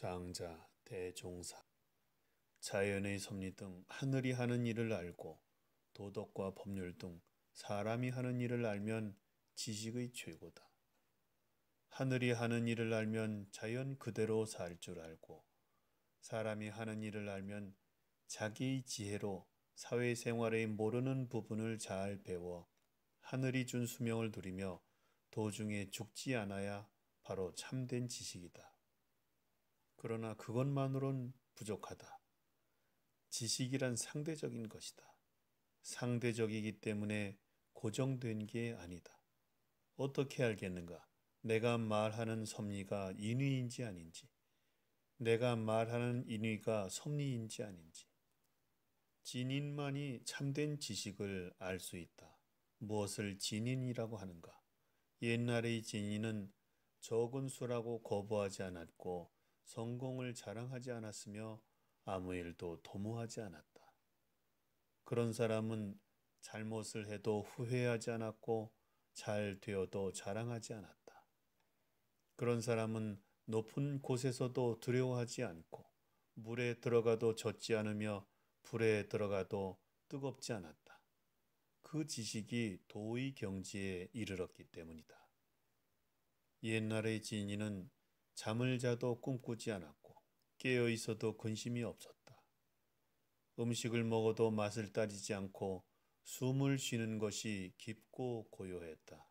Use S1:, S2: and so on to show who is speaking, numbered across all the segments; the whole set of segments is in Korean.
S1: 장자, 대종사. 자연의 섭리 등 하늘이 하는 일을 알고 도덕과 법률 등 사람이 하는 일을 알면 지식의 최고다. 하늘이 하는 일을 알면 자연 그대로 살 줄 알고 사람이 하는 일을 알면 자기의 지혜로 사회생활의 모르는 부분을 잘 배워 하늘이 준 수명을 누리며 도중에 죽지 않아야 바로 참된 지식이다. 그러나 그것만으론 부족하다. 지식이란 상대적인 것이다. 상대적이기 때문에 고정된 게 아니다. 어떻게 알겠는가? 내가 말하는 섭리가 인위인지 아닌지, 내가 말하는 인위가 섭리인지 아닌지. 진인만이 참된 지식을 알 수 있다. 무엇을 진인이라고 하는가? 옛날의 진인은 적은 수라고 거부하지 않았고 성공을 자랑하지 않았으며 아무 일도 도모하지 않았다. 그런 사람은 잘못을 해도 후회하지 않았고 잘 되어도 자랑하지 않았다. 그런 사람은 높은 곳에서도 두려워하지 않고 물에 들어가도 젖지 않으며 불에 들어가도 뜨겁지 않았다. 그 지식이 도의 경지에 이르렀기 때문이다. 옛날의 진인은 잠을 자도 꿈꾸지 않았고 깨어 있어도 근심이 없었다. 음식을 먹어도 맛을 따지지 않고 숨을 쉬는 것이 깊고 고요했다.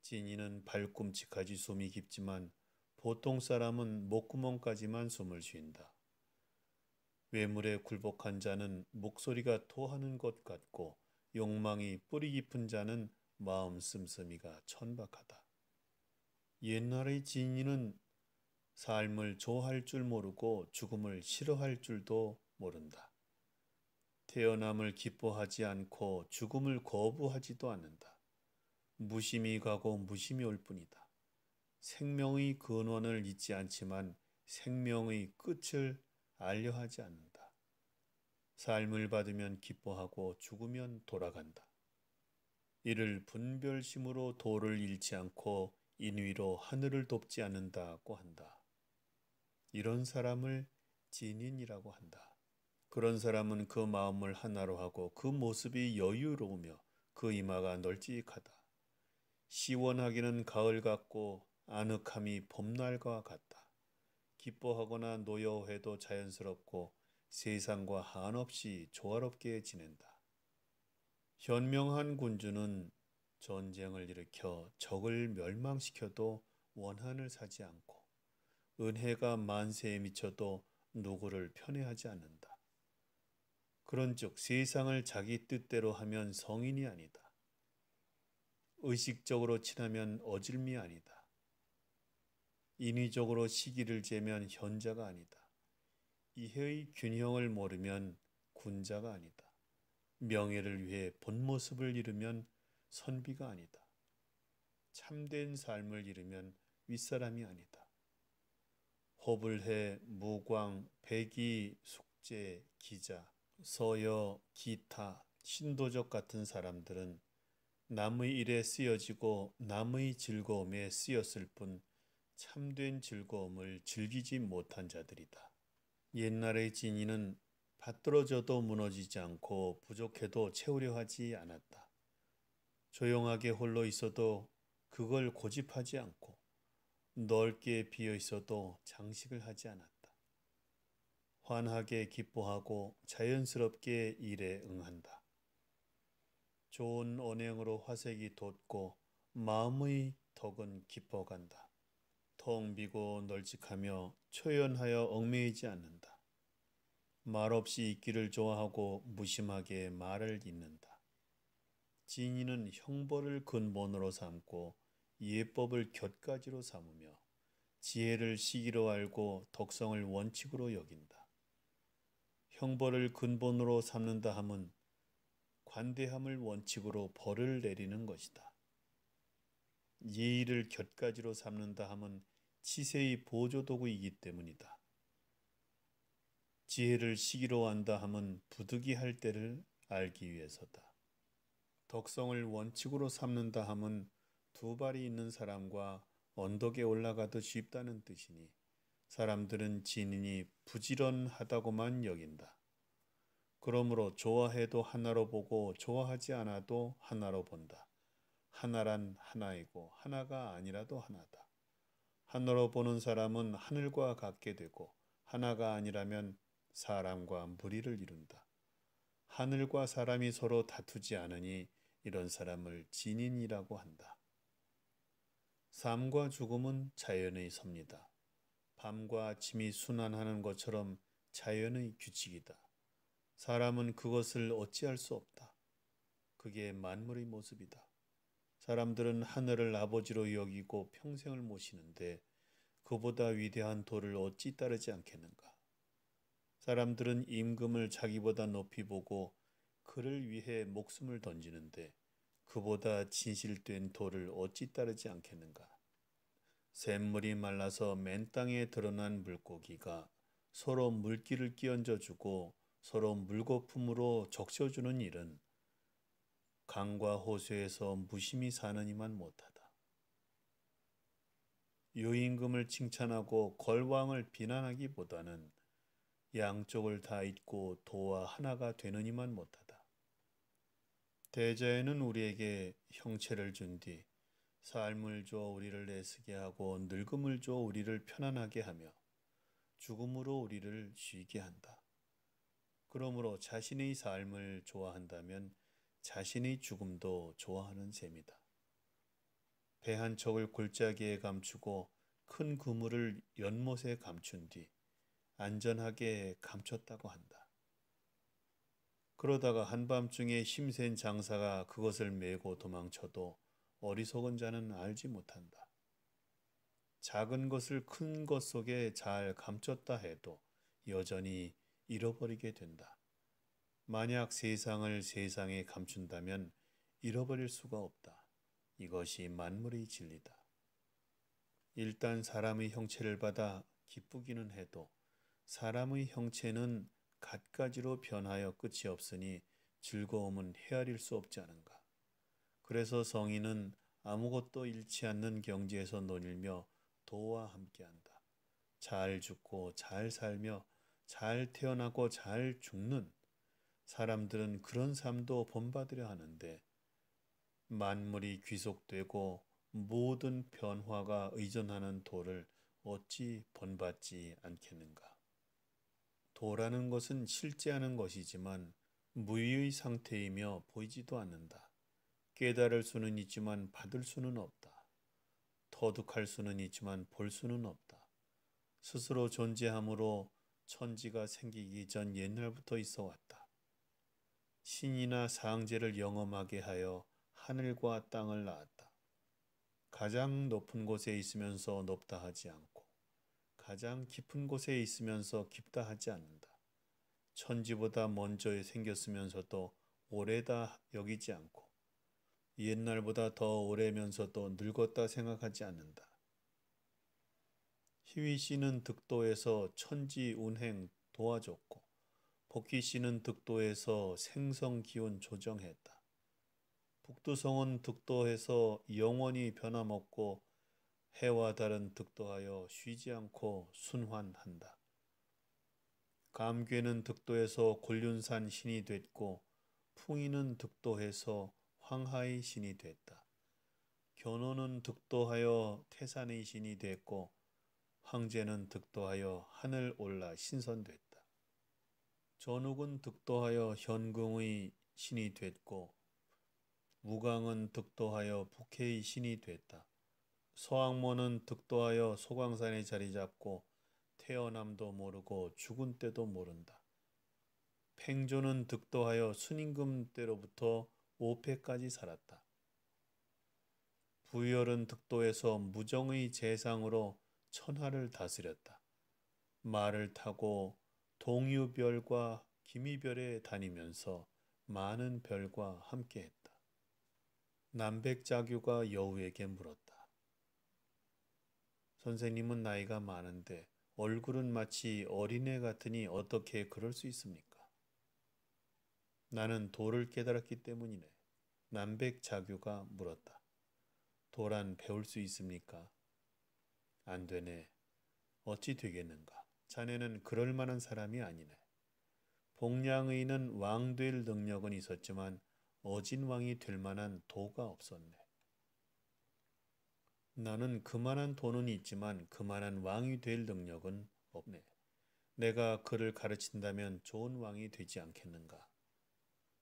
S1: 진인은 발꿈치까지 숨이 깊지만 보통 사람은 목구멍까지만 숨을 쉰다. 외물에 굴복한 자는 목소리가 토하는 것 같고 욕망이 뿌리 깊은 자는 마음 씀씀이가 천박하다. 옛날의 진인은 삶을 좋아할 줄 모르고 죽음을 싫어할 줄도 모른다. 태어남을 기뻐하지 않고 죽음을 거부하지도 않는다. 무심히 가고 무심히 올 뿐이다. 생명의 근원을 잊지 않지만 생명의 끝을 알려 하지 않는다. 삶을 받으면 기뻐하고 죽으면 돌아간다. 이를 분별심으로 도를 잃지 않고 인위로 하늘을 돕지 않는다고 한다. 이런 사람을 진인이라고 한다. 그런 사람은 그 마음을 하나로 하고 그 모습이 여유로우며 그 이마가 널찍하다. 시원하기는 가을 같고 아늑함이 봄날과 같다. 기뻐하거나 노여워해도 자연스럽고 세상과 한없이 조화롭게 지낸다. 현명한 군주는 전쟁을 일으켜 적을 멸망시켜도 원한을 사지 않고 은혜가 만세에 미쳐도 누구를 편애하지 않는다. 그런즉 세상을 자기 뜻대로 하면 성인이 아니다. 의식적으로 친하면 어질미 아니다. 인위적으로 시기를 재면 현자가 아니다. 이해의 균형을 모르면 군자가 아니다. 명예를 위해 본 모습을 잃으면 선비가 아니다. 참된 삶을 잃으면 윗사람이 아니다. 호불해, 무광, 백의, 숙제, 기자, 서여, 기타, 신도적 같은 사람들은 남의 일에 쓰여지고 남의 즐거움에 쓰였을 뿐 참된 즐거움을 즐기지 못한 자들이다. 옛날의 진인은 받들어져도 무너지지 않고 부족해도 채우려 하지 않았다. 조용하게 홀로 있어도 그걸 고집하지 않고 넓게 비어 있어도 장식을 하지 않았다. 환하게 기뻐하고 자연스럽게 일에 응한다. 좋은 언행으로 화색이 돋고 마음의 덕은 깊어간다. 텅 비고 널찍하며 초연하여 얽매이지 않는다. 말없이 있기를 좋아하고 무심하게 말을 잇는다. 진인은 형벌을 근본으로 삼고 예법을 곁가지로 삼으며 지혜를 시기로 알고 덕성을 원칙으로 여긴다. 형벌을 근본으로 삼는다 함은 관대함을 원칙으로 벌을 내리는 것이다. 예의를 곁가지로 삼는다 함은 치세의 보조도구이기 때문이다. 지혜를 시기로 한다 함은 부득이할 때를 알기 위해서다. 덕성을 원칙으로 삼는다 함은 두 발이 있는 사람과 언덕에 올라가듯 쉽다는 뜻이니 사람들은 진인이 부지런하다고만 여긴다. 그러므로 좋아해도 하나로 보고 좋아하지 않아도 하나로 본다. 하나란 하나이고 하나가 아니라도 하나다. 하나로 보는 사람은 하늘과 같게 되고 하나가 아니라면 사람과 무리를 이룬다. 하늘과 사람이 서로 다투지 않으니 이런 사람을 진인이라고 한다. 삶과 죽음은 자연의 섭니다. 밤과 아침이 순환하는 것처럼 자연의 규칙이다. 사람은 그것을 어찌할 수 없다. 그게 만물의 모습이다. 사람들은 하늘을 아버지로 여기고 평생을 모시는데 그보다 위대한 도를 어찌 따르지 않겠는가? 사람들은 임금을 자기보다 높이 보고 그를 위해 목숨을 던지는데 그보다 진실된 도를 어찌 따르지 않겠는가? 샘물이 말라서 맨 땅에 드러난 물고기가 서로 물기를 끼얹어 주고 서로 물거품으로 적셔주는 일은 강과 호수에서 무심히 사는 이만 못하다. 유임금을 칭찬하고 걸왕을 비난하기보다는 양쪽을 다 잊고 도와 하나가 되는 이만 못하다. 대자연은 우리에게 형체를 준 뒤 삶을 줘 우리를 애쓰게 하고 늙음을 줘 우리를 편안하게 하며 죽음으로 우리를 쉬게 한다. 그러므로 자신의 삶을 좋아한다면 자신의 죽음도 좋아하는 셈이다. 배 한 척을 골짜기에 감추고 큰 그물을 연못에 감춘 뒤 안전하게 감췄다고 한다. 그러다가 한밤중에 힘센 장사가 그것을 메고 도망쳐도 어리석은 자는 알지 못한다. 작은 것을 큰 것 속에 잘 감췄다 해도 여전히 잃어버리게 된다. 만약 세상을 세상에 감춘다면 잃어버릴 수가 없다. 이것이 만물의 진리다. 일단 사람의 형체를 받아 기쁘기는 해도 사람의 형체는 갖가지로 변하여 끝이 없으니 즐거움은 헤아릴 수 없지 않은가. 그래서 성인은 아무것도 잃지 않는 경지에서 논일며 도와 함께한다. 잘 죽고 잘 살며 잘 태어나고 잘 죽는 사람들은 그런 삶도 본받으려 하는데 만물이 귀속되고 모든 변화가 의존하는 도를 어찌 본받지 않겠는가. 도라는 것은 실제하는 것이지만 무의의 상태이며 보이지도 않는다. 깨달을 수는 있지만 받을 수는 없다. 터득할 수는 있지만 볼 수는 없다. 스스로 존재함으로 천지가 생기기 전 옛날부터 있어 왔다. 신이나 상제를 영험하게 하여 하늘과 땅을 낳았다. 가장 높은 곳에 있으면서 높다 하지 않고 가장 깊은 곳에 있으면서 깊다 하지 않는다. 천지보다 먼저 생겼으면서도 오래다 여기지 않고 옛날보다 더 오래면서도 늙었다 생각하지 않는다. 희위 씨는 득도에서 천지 운행 도와줬고 복희 씨는 득도에서 생성 기운 조정했다. 북두성은 득도해서 영원히 변함없고 해와 달은 득도하여 쉬지 않고 순환한다. 감괴는 득도해서 곤륜산 신이 됐고 풍이는 득도해서 황하의 신이 됐다. 견호는 득도하여 태산의 신이 됐고 황제는 득도하여 하늘 올라 신선됐다. 전욱은 득도하여 현궁의 신이 됐고 무강은 득도하여 북해의 신이 됐다. 서왕모는 득도하여 소광산에 자리 잡고 태어남도 모르고 죽은 때도 모른다. 팽조는 득도하여 순임금 때로부터 5패까지 살았다. 부열은 득도에서 무정의 재상으로 천하를 다스렸다. 말을 타고 동유별과 기미별에 다니면서 많은 별과 함께했다. 남백자규가 여우에게 물었다. 선생님은 나이가 많은데 얼굴은 마치 어린애 같으니 어떻게 그럴 수 있습니까? 나는 도를 깨달았기 때문이네. 남백자규가 물었다. 도란 배울 수 있습니까? 안 되네. 어찌 되겠는가? 자네는 그럴 만한 사람이 아니네. 복량의는 왕 될 능력은 있었지만 어진 왕이 될 만한 도가 없었네. 나는 그만한 돈은 있지만 그만한 왕이 될 능력은 없네. 내가 그를 가르친다면 좋은 왕이 되지 않겠는가?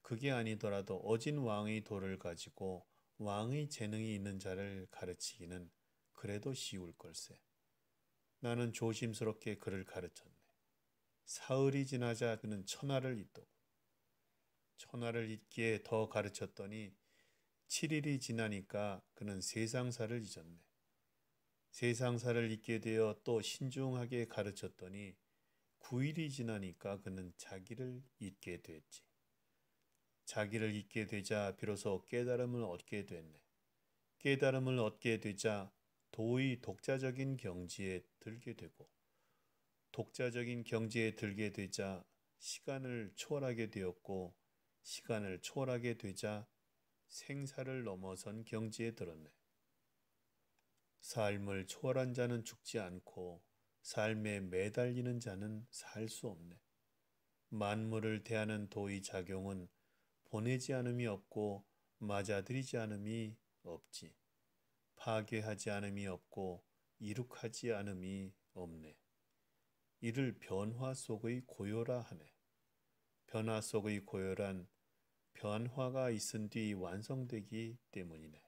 S1: 그게 아니더라도 어진 왕의 도를 가지고 왕의 재능이 있는 자를 가르치기는 그래도 쉬울 걸세. 나는 조심스럽게 그를 가르쳤네. 사흘이 지나자 그는 천하를 잊더군. 천하를 잊기에 더 가르쳤더니 7일이 지나니까 그는 세상사를 잊었네. 세상사를 잊게 되어 또 신중하게 가르쳤더니 9일이 지나니까 그는 자기를 잊게 됐지. 자기를 잊게 되자 비로소 깨달음을 얻게 됐네. 깨달음을 얻게 되자 도의 독자적인 경지에 들게 되고 독자적인 경지에 들게 되자 시간을 초월하게 되었고 시간을 초월하게 되자 생사를 넘어선 경지에 들었네. 삶을 초월한 자는 죽지 않고 삶에 매달리는 자는 살 수 없네. 만물을 대하는 도의 작용은 보내지 않음이 없고 맞아들이지 않음이 없지. 파괴하지 않음이 없고 이룩하지 않음이 없네. 이를 변화 속의 고요라 하네. 변화 속의 고요란 변화가 있은 뒤 완성되기 때문이네.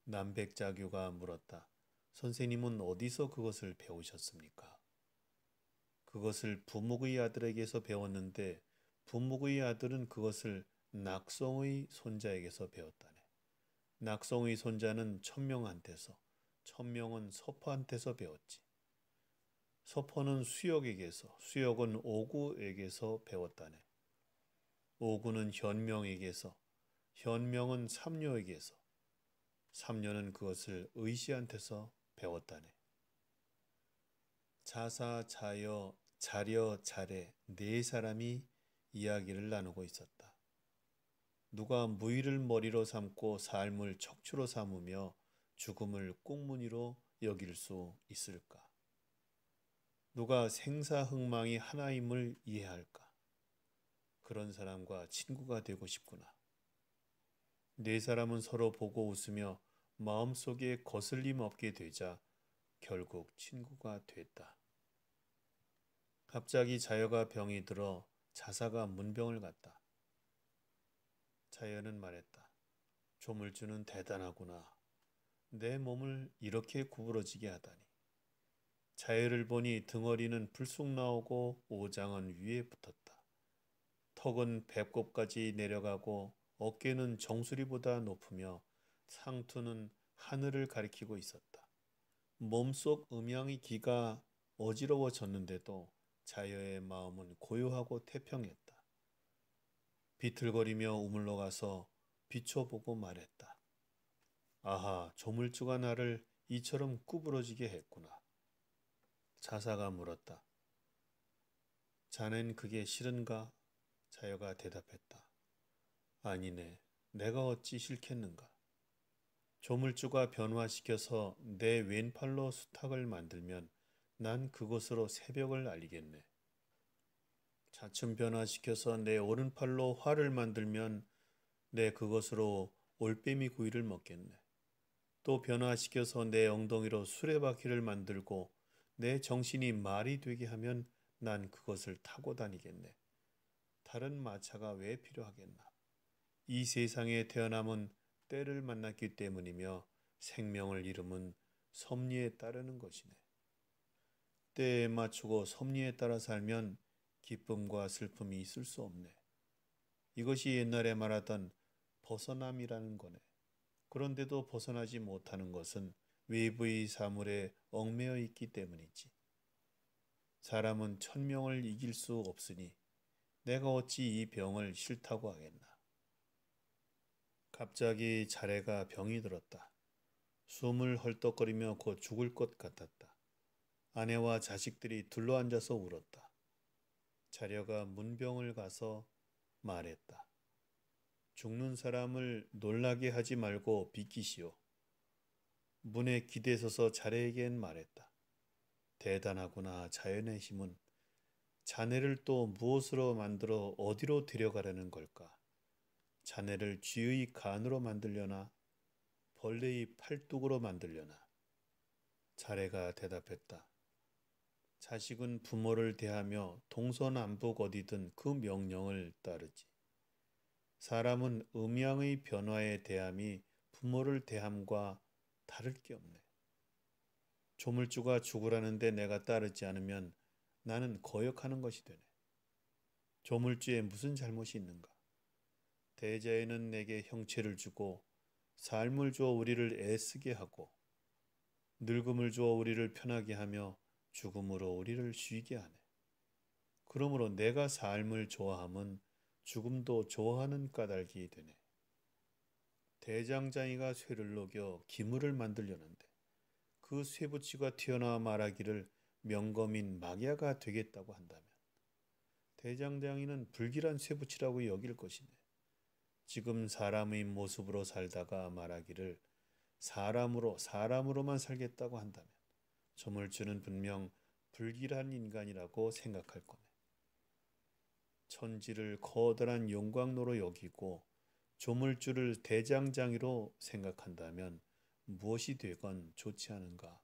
S1: 남백자교가 물었다. 선생님은 어디서 그것을 배우셨습니까? 그것을 부목의 아들에게서 배웠는데 부목의 아들은 그것을 낙성의 손자에게서 배웠다네. 낙성의 손자는 천명한테서, 천명은 서포한테서 배웠지. 서포는 수역에게서, 수역은 오구에게서 배웠다네. 오구는 현명에게서, 현명은 삼녀에게서, 삼녀는 그것을 의시한테서 배웠다네. 자사, 자여, 자려, 자래 네 사람이 이야기를 나누고 있었다. 누가 무의를 머리로 삼고 삶을 척추로 삼으며 죽음을 꽁무니로 여길 수 있을까? 누가 생사흥망이 하나임을 이해할까? 그런 사람과 친구가 되고 싶구나. 네 사람은 서로 보고 웃으며 마음속에 거슬림 없게 되자 결국 친구가 됐다. 갑자기 자여가 병이 들어 자사가 문병을 갔다. 자여는 말했다. 조물주는 대단하구나. 내 몸을 이렇게 구부러지게 하다니. 자여를 보니 등허리는 불쑥 나오고 오장은 위에 붙었다. 턱은 배꼽까지 내려가고 어깨는 정수리보다 높으며 상투는 하늘을 가리키고 있었다. 몸속 음양의 기가 어지러워졌는데도 자여의 마음은 고요하고 태평했다. 비틀거리며 우물러 가서 비춰보고 말했다. 아하, 조물주가 나를 이처럼 구부러지게 했구나. 자사가 물었다. 자넨 그게 싫은가? 자여가 대답했다. 아니네, 내가 어찌 싫겠는가. 조물주가 변화시켜서 내 왼팔로 수탉을 만들면 난 그것으로 새벽을 알리겠네. 차츰 변화시켜서 내 오른팔로 활을 만들면 내 그것으로 올빼미 구이를 먹겠네. 또 변화시켜서 내 엉덩이로 수레바퀴를 만들고 내 정신이 말이 되게 하면 난 그것을 타고 다니겠네. 다른 마차가 왜 필요하겠나. 이 세상에 태어남은 때를 만났기 때문이며 생명을 잃음은 섭리에 따르는 것이네. 때에 맞추고 섭리에 따라 살면 기쁨과 슬픔이 있을 수 없네. 이것이 옛날에 말하던 벗어남이라는 거네. 그런데도 벗어나지 못하는 것은 외부의 사물에 얽매여 있기 때문이지. 사람은 천명을 이길 수 없으니 내가 어찌 이 병을 싫다고 하겠나. 갑자기 자래가 병이 들었다. 숨을 헐떡거리며 곧 죽을 것 같았다. 아내와 자식들이 둘러앉아서 울었다. 자려가 문병을 가서 말했다. 죽는 사람을 놀라게 하지 말고 비키시오. 문에 기대서서 자래에겐 말했다. 대단하구나. 자연의 힘은. 자네를 또 무엇으로 만들어 어디로 데려가려는 걸까? 자네를 쥐의 간으로 만들려나? 벌레의 팔뚝으로 만들려나? 자네가 대답했다. 자식은 부모를 대하며 동서남북 어디든 그 명령을 따르지. 사람은 음양의 변화에 대함이 부모를 대함과 다를 게 없네. 조물주가 죽으라는데 내가 따르지 않으면 나는 거역하는 것이 되네. 조물주에 무슨 잘못이 있는가? 대자에는 내게 형체를 주고 삶을 주어 우리를 애쓰게 하고 늙음을 주어 우리를 편하게 하며 죽음으로 우리를 쉬게 하네. 그러므로 내가 삶을 좋아함은 죽음도 좋아하는 까닭이 되네. 대장장이가 쇠를 녹여 기물을 만들려는데 그 쇠붙이가 튀어나와 말하기를 명검인 막야가 되겠다고 한다면 대장장이는 불길한 쇠붙이라고 여길 것이네. 지금 사람의 모습으로 살다가 말하기를 사람으로만 살겠다고 한다면 조물주는 분명 불길한 인간이라고 생각할 거네. 천지를 커다란 용광로로 여기고 조물주를 대장장이로 생각한다면 무엇이 되건 좋지 않은가?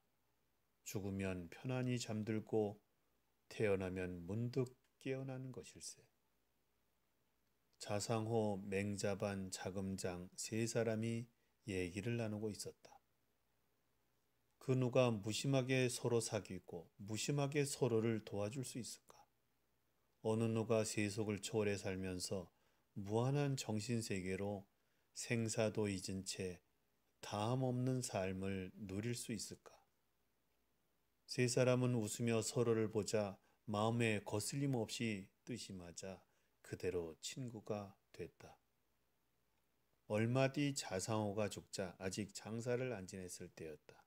S1: 죽으면 편안히 잠들고 태어나면 문득 깨어나는 것일세. 자상호, 맹자반, 자금장 세 사람이 얘기를 나누고 있었다. 그 누가 무심하게 서로 사귀고 무심하게 서로를 도와줄 수 있을까? 어느 누가 세속을 초월해 살면서 무한한 정신세계로 생사도 잊은 채 다함 없는 삶을 누릴 수 있을까? 세 사람은 웃으며 서로를 보자 마음에 거슬림 없이 뜻이 맞아 그대로 친구가 됐다. 얼마 뒤 자상호가 죽자 아직 장사를 안 지냈을 때였다.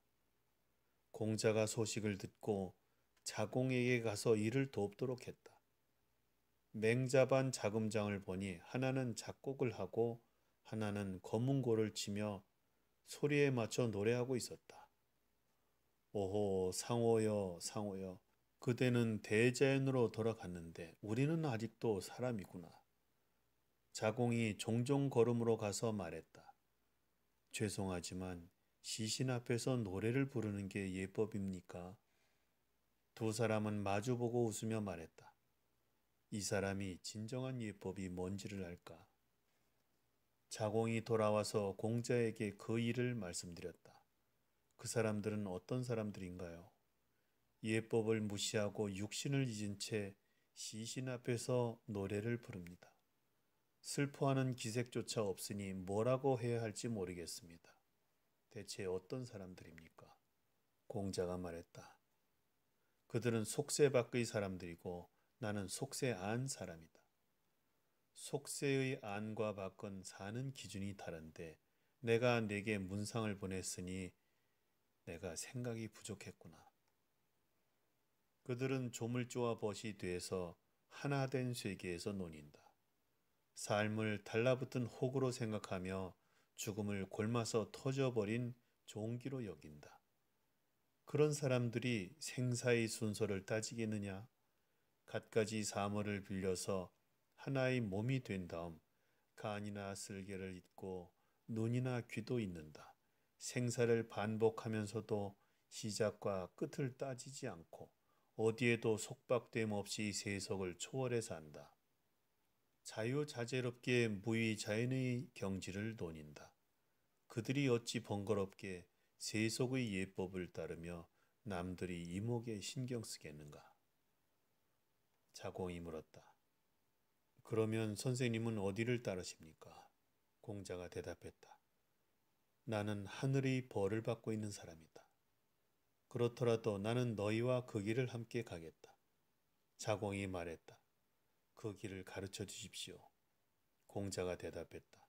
S1: 공자가 소식을 듣고 자공에게 가서 일을 돕도록 했다. 맹자반 자금장을 보니 하나는 작곡을 하고 하나는 거문고를 치며 소리에 맞춰 노래하고 있었다. 오호 상호여 상호여, 그대는 대자연으로 돌아갔는데 우리는 아직도 사람이구나. 자공이 종종 걸음으로 가서 말했다. 죄송하지만 시신 앞에서 노래를 부르는 게 예법입니까? 두 사람은 마주보고 웃으며 말했다. 이 사람이 진정한 예법이 뭔지를 알까? 자공이 돌아와서 공자에게 그 일을 말씀드렸다. 그 사람들은 어떤 사람들인가요? 예법을 무시하고 육신을 잊은 채 시신 앞에서 노래를 부릅니다. 슬퍼하는 기색조차 없으니 뭐라고 해야 할지 모르겠습니다. 대체 어떤 사람들입니까? 공자가 말했다. 그들은 속세 밖의 사람들이고 나는 속세 안 사람이다. 속세의 안과 밖은 사는 기준이 다른데 내가 네게 문상을 보냈으니 내가 생각이 부족했구나. 그들은 조물주와 벗이 돼서 하나 된 세계에서 논인다. 삶을 달라붙은 혹으로 생각하며 죽음을 골마서 터져버린 종기로 여긴다. 그런 사람들이 생사의 순서를 따지겠느냐? 갖가지 사물을 빌려서 하나의 몸이 된 다음 간이나 쓸개를 잇고 눈이나 귀도 잇는다. 생사를 반복하면서도 시작과 끝을 따지지 않고 어디에도 속박됨 없이 세속을 초월해 산다. 자유자재롭게 무의자연의 경지를 논인다. 그들이 어찌 번거롭게 세속의 예법을 따르며 남들이 이목에 신경 쓰겠는가? 자공이 물었다. 그러면 선생님은 어디를 따르십니까? 공자가 대답했다. 나는 하늘의 벌을 받고 있는 사람이다. 그렇더라도 나는 너희와 그 길을 함께 가겠다. 자공이 말했다. 그 길을 가르쳐 주십시오. 공자가 대답했다.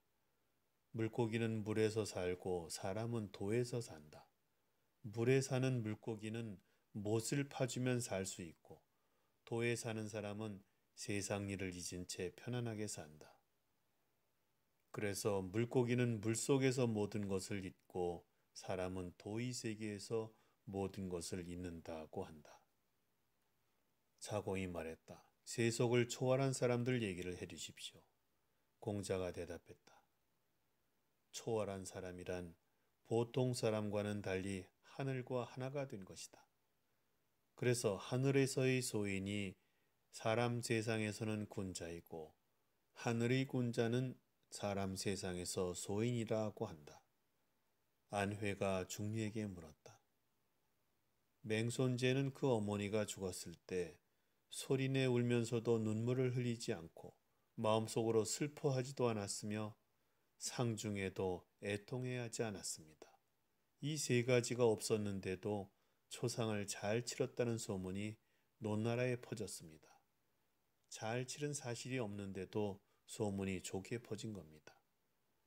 S1: 물고기는 물에서 살고 사람은 도에서 산다. 물에 사는 물고기는 못을 파주면 살 수 있고 도에 사는 사람은 세상 일을 잊은 채 편안하게 산다. 그래서 물고기는 물속에서 모든 것을 잊고 사람은 도의 세계에서 모든 것을 잊는다고 한다. 자공이 말했다. 세속을 초월한 사람들 얘기를 해주십시오. 공자가 대답했다. 초월한 사람이란 보통 사람과는 달리 하늘과 하나가 된 것이다. 그래서 하늘에서의 소인이 사람 세상에서는 군자이고 하늘의 군자는 사람 세상에서 소인이라고 한다. 안회가 중리에게 물었다. 맹손제는 그 어머니가 죽었을 때 소리내 울면서도 눈물을 흘리지 않고 마음속으로 슬퍼하지도 않았으며 상중에도 애통해하지 않았습니다. 이 세 가지가 없었는데도 초상을 잘 치렀다는 소문이 논나라에 퍼졌습니다. 잘 치른 사실이 없는데도 소문이 좋게 퍼진 겁니다.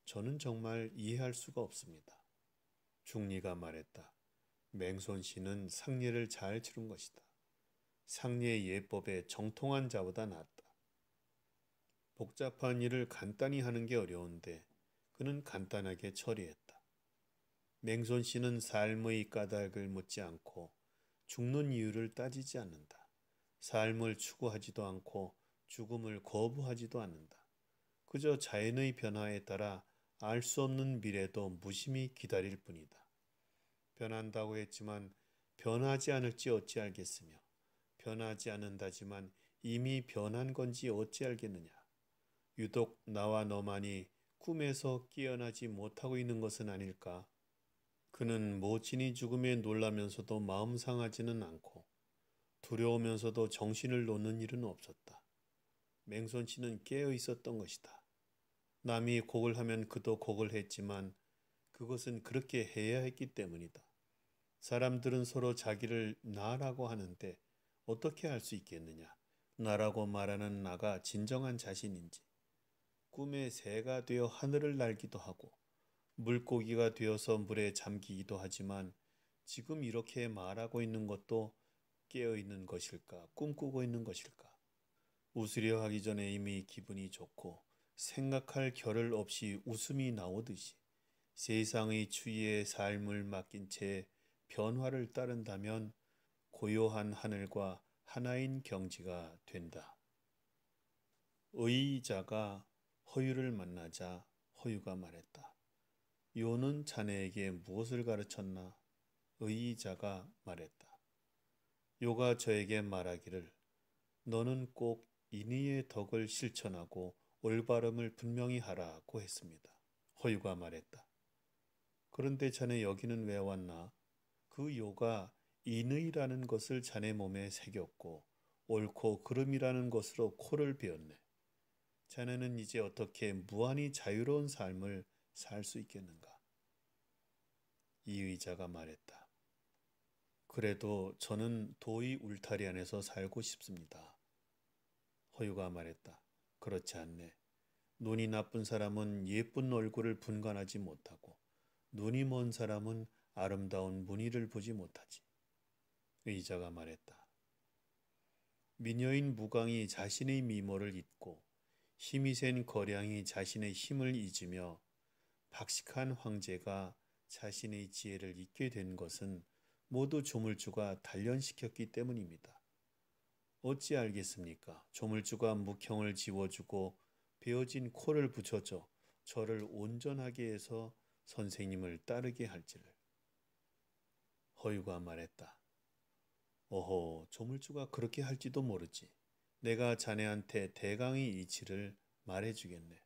S1: 저는 정말 이해할 수가 없습니다. 중리가 말했다. 맹손 씨는 상례를 잘 치른 것이다. 상례의 예법에 정통한 자보다 낫다. 복잡한 일을 간단히 하는 게 어려운데 그는 간단하게 처리했다. 맹손 씨는 삶의 까닭을 묻지 않고 죽는 이유를 따지지 않는다. 삶을 추구하지도 않고 죽음을 거부하지도 않는다. 그저 자연의 변화에 따라 알 수 없는 미래도 무심히 기다릴 뿐이다. 변한다고 했지만 변하지 않을지 어찌 알겠으며 변하지 않는다지만 이미 변한 건지 어찌 알겠느냐. 유독 나와 너만이 꿈에서 깨어나지 못하고 있는 것은 아닐까. 그는 모친이 죽음에 놀라면서도 마음 상하지는 않고 두려우면서도 정신을 놓는 일은 없었다. 맹손 씨는 깨어 있었던 것이다. 남이 곡을 하면 그도 곡을 했지만 그것은 그렇게 해야 했기 때문이다. 사람들은 서로 자기를 나라고 하는데 어떻게 할 수 있겠느냐. 나라고 말하는 나가 진정한 자신인지. 꿈에 새가 되어 하늘을 날기도 하고 물고기가 되어서 물에 잠기기도 하지만 지금 이렇게 말하고 있는 것도 깨어 있는 것일까, 꿈꾸고 있는 것일까. 웃으려 하기 전에 이미 기분이 좋고 생각할 겨를 없이 웃음이 나오듯이 세상의 추위에 삶을 맡긴 채 변화를 따른다면 고요한 하늘과 하나인 경지가 된다. 의자가 허유를 만나자 허유가 말했다. 요는 자네에게 무엇을 가르쳤나? 의자가 말했다. 요가 저에게 말하기를 너는 꼭 인의의 덕을 실천하고 올바름을 분명히 하라고 했습니다. 허유가 말했다. 그런데 자네 여기는 왜 왔나? 그 요가 인의라는 것을 자네 몸에 새겼고 옳고 그름이라는 것으로 코를 베었네. 자네는 이제 어떻게 무한히 자유로운 삶을 살 수 있겠는가? 이 의자가 말했다. 그래도 저는 도의 울타리 안에서 살고 싶습니다. 허유가 말했다. 그렇지 않네. 눈이 나쁜 사람은 예쁜 얼굴을 분간하지 못하고 눈이 먼 사람은 아름다운 무늬를 보지 못하지. 의자가 말했다. 미녀인 무광이 자신의 미모를 잊고 힘이 센 거량이 자신의 힘을 잊으며 박식한 황제가 자신의 지혜를 잊게 된 것은 모두 조물주가 단련시켰기 때문입니다. 어찌 알겠습니까? 조물주가 묵형을 지워주고 베어진 코를 붙여줘 저를 온전하게 해서 선생님을 따르게 할지를. 허유가 말했다. 오호, 조물주가 그렇게 할지도 모르지. 내가 자네한테 대강의 이치를 말해주겠네.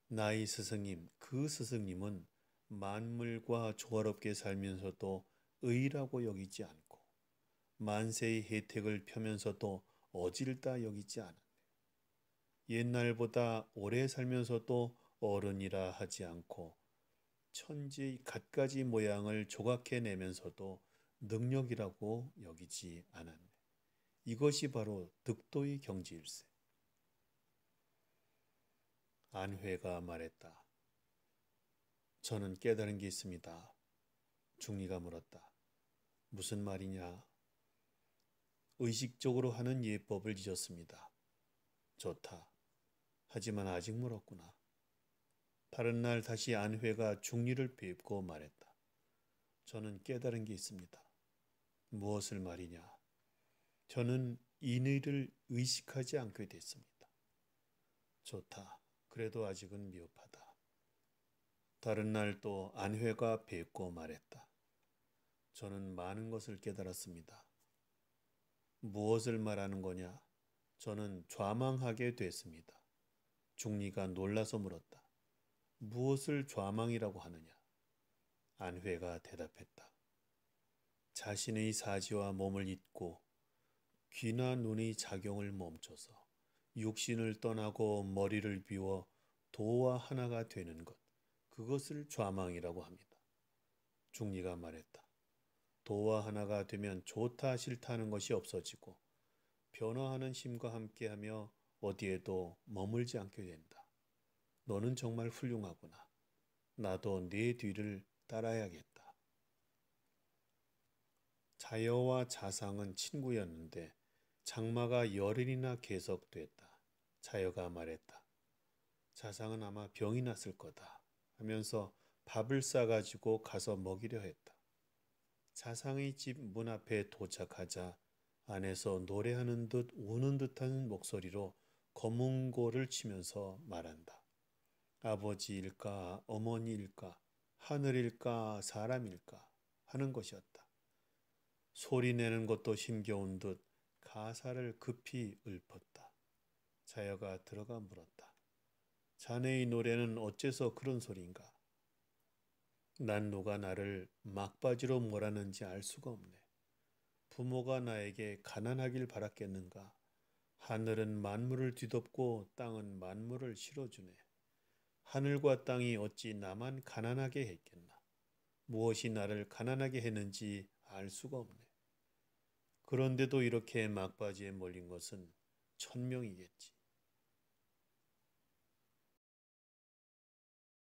S1: 나의 스승님, 그 스승님은 만물과 조화롭게 살면서도 의라고 여기지 않고 만세의 혜택을 펴면서도 어질다 여기지 않았네. 옛날보다 오래 살면서도 어른이라 하지 않고 천지의 갖가지 모양을 조각해내면서도 능력이라고 여기지 않았네. 이것이 바로 득도의 경지일세. 안회가 말했다. 저는 깨달은 게 있습니다. 중리가 물었다. 무슨 말이냐? 의식적으로 하는 예법을 잊었습니다. 좋다. 하지만 아직 멀었구나. 다른 날 다시 안회가 중리를 뵙고 말했다. 저는 깨달은 게 있습니다. 무엇을 말이냐? 저는 인의를 의식하지 않게 됐습니다. 좋다. 그래도 아직은 미흡하다. 다른 날 또 안회가 뵙고 말했다. 저는 많은 것을 깨달았습니다. 무엇을 말하는 거냐? 저는 좌망하게 됐습니다. 중리가 놀라서 물었다. 무엇을 좌망이라고 하느냐? 안회가 대답했다. 자신의 사지와 몸을 잊고 귀나 눈의 작용을 멈춰서 육신을 떠나고 머리를 비워 도와 하나가 되는 것, 그것을 좌망이라고 합니다. 중리가 말했다. 도와 하나가 되면 좋다 싫다 하는 것이 없어지고 변화하는 힘과 함께하며 어디에도 머물지 않게 된다. 너는 정말 훌륭하구나. 나도 네 뒤를 따라야겠다. 자여와 자상은 친구였는데 장마가 열흘이나 계속됐다. 자여가 말했다. 자상은 아마 병이 났을 거다 하면서 밥을 싸가지고 가서 먹이려 했다. 자상의 집 문 앞에 도착하자 안에서 노래하는 듯 우는 듯한 목소리로 검은고를 치면서 말한다. 아버지일까 어머니일까 하늘일까 사람일까 하는 것이었다. 소리내는 것도 힘겨운 듯 가사를 급히 읊었다. 자여가 들어가 물었다. 자네의 노래는 어째서 그런 소리인가? 난 누가 나를 막바지로 몰았는지 알 수가 없네. 부모가 나에게 가난하길 바랐겠는가? 하늘은 만물을 뒤덮고 땅은 만물을 실어주네. 하늘과 땅이 어찌 나만 가난하게 했겠나? 무엇이 나를 가난하게 했는지 알 수가 없네. 그런데도 이렇게 막바지에 몰린 것은 천명이겠지.